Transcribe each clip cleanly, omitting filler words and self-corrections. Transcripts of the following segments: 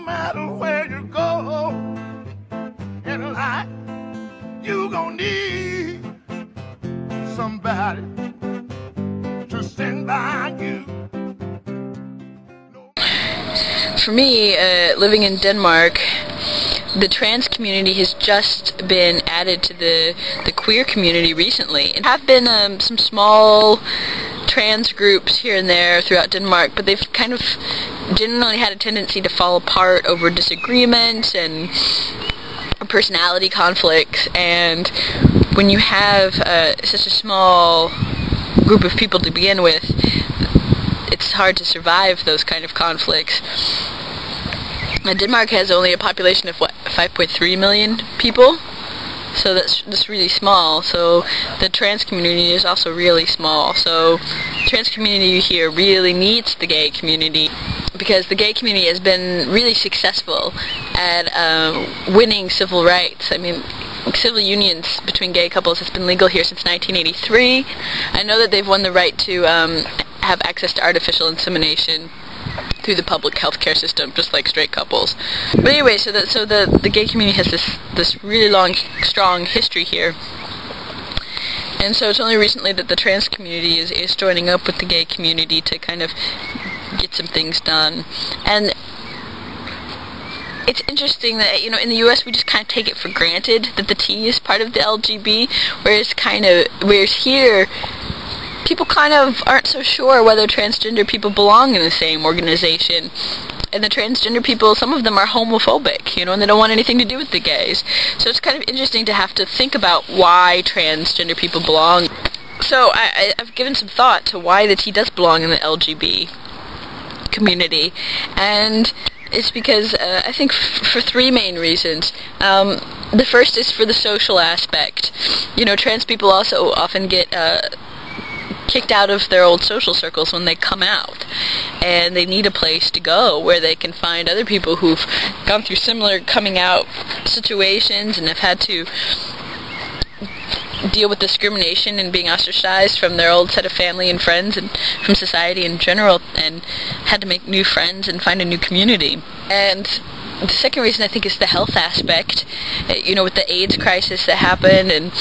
matter where you go in life, you gonna need somebody to stand by you. For me, living in Denmark, the trans community has just been added to the queer community recently. And have been some small trans groups here and there throughout Denmark, but they've kind of generally had a tendency to fall apart over disagreements and personality conflicts. And when you have such a small group of people to begin with, it's hard to survive those kind of conflicts. Denmark has only a population of, what, 5.3 million people? So that's really small. So the trans community is also really small. So the trans community here really needs the gay community, because the gay community has been really successful at winning civil rights. I mean, civil unions between gay couples has been legal here since 1983. I know that they've won the right to have access to artificial insemination through the public health care system, just like straight couples. But anyway, so the gay community has this really long, strong history here. And so it's only recently that the trans community is joining up with the gay community to kind of get some things done. And it's interesting that, you know, in the US we just kind of take it for granted that the T is part of the LGB, whereas here people kind of aren't so sure whether transgender people belong in the same organization. And the transgender people, some of them are homophobic, you know, and they don't want anything to do with the gays. So it's kind of interesting to have to think about why transgender people belong. So I've given some thought to why the T does belong in the LGB community, and it's because I think for three main reasons. The first is for the social aspect. You know, trans people also often get kicked out of their old social circles when they come out, and they need a place to go where they can find other people who've gone through similar coming out situations and have had to deal with discrimination and being ostracized from their old set of family and friends and from society in general, and had to make new friends and find a new community. And the second reason, I think, is the health aspect. You know, with the AIDS crisis that happened, and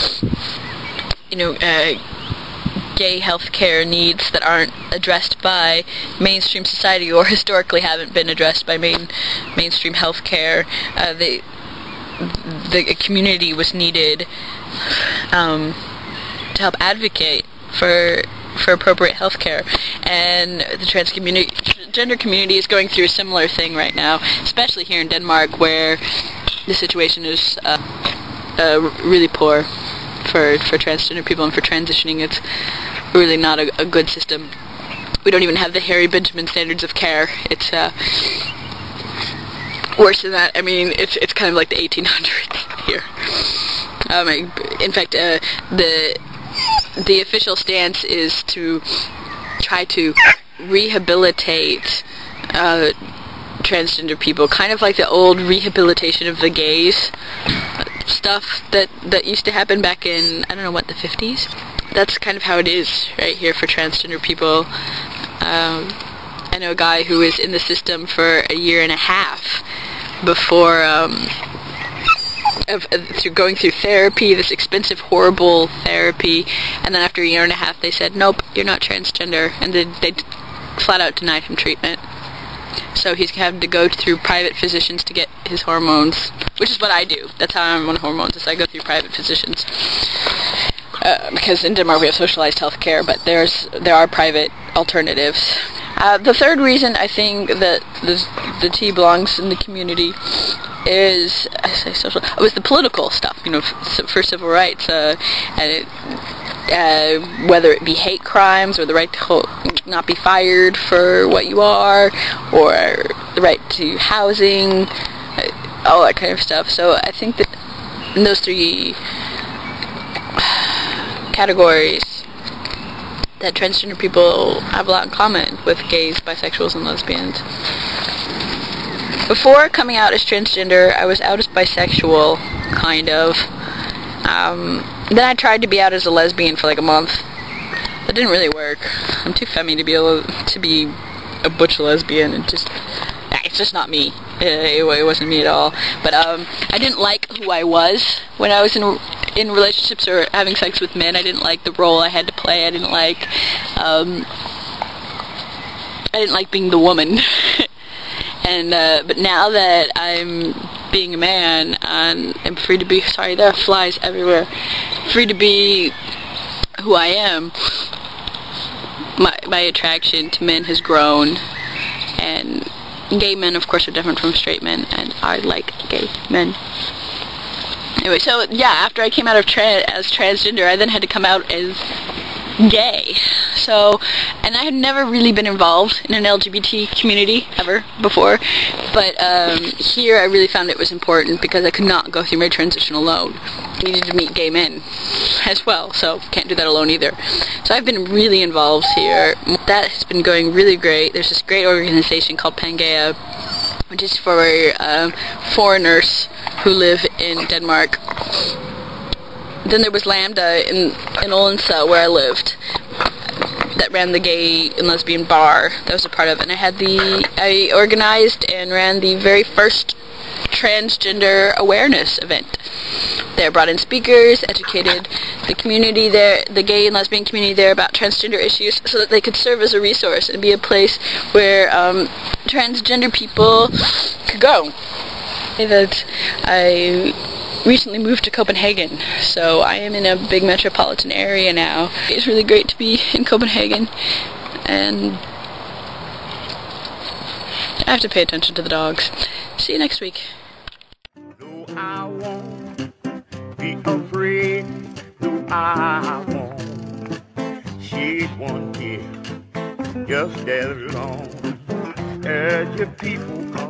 you know, gay healthcare needs that aren't addressed by mainstream society, or historically haven't been addressed by mainstream healthcare. The community was needed to help advocate for appropriate healthcare, and the transgender community is going through a similar thing right now, especially here in Denmark, where the situation is really poor for transgender people, and for transitioning it's really not a good system. We don't even have the Harry Benjamin standards of care. It's worse than that. I mean, it's kind of like the 1800s here. In fact, the official stance is to try to rehabilitate transgender people, kind of like the old rehabilitation of the gays stuff that used to happen back in, I don't know what, the 50s? That's kind of how it is right here for transgender people. I know a guy who was in the system for a year and a half before through going through therapy, this expensive, horrible therapy, and then after a year and a half they said, nope, you're not transgender, and they flat out denied him treatment. So he's having to go through private physicians to get his hormones, which is what I do. That's how I'm on hormones, is I go through private physicians. Because in Denmark we have socialized healthcare, but there are private alternatives. The third reason I think that the T belongs in the community is, was the political stuff, you know, for civil rights, and whether it be hate crimes, or the right to not be fired for what you are, or the right to housing, all that kind of stuff. So I think that in those three categories, that transgender people have a lot in common with gays, bisexuals, and lesbians. Before coming out as transgender, I was out as bisexual, kind of. Then I tried to be out as a lesbian for like a month. That didn't really work. I'm too femmy to be able to be a butch lesbian, and just, it's just not me. It wasn't me at all. But I didn't like who I was when I was in relationships or having sex with men. I didn't like the role I had to play. I didn't like being the woman. And but now that I'm being a man and I'm free to be, sorry, there are flies everywhere, free to be who I am, my attraction to men has grown. And gay men, of course, are different from straight men, and I like gay men. Anyway, so yeah, after I came out of as transgender, I then had to come out as gay. So, and I had never really been involved in an LGBT community ever before, but here I really found it was important because I could not go through my transition alone. I needed to meet gay men as well, so can't do that alone either. So I've been really involved here. That has been going really great. There's this great organization called Pangea, which is for foreigners who live in Denmark. Then there was Lambda in Odense, where I lived, that ran the gay and lesbian bar that I was a part of, and I organized and ran the very first transgender awareness event. They brought in speakers, educated the community there, the gay and lesbian community there, about transgender issues, so that they could serve as a resource and be a place where transgender people could go. That I recently moved to Copenhagen, so I am in a big metropolitan area now. It's really great to be in Copenhagen, and I have to pay attention to the dogs. See you next week. No, I won't be afraid. No, I won't shed one tear, just as long as your people come.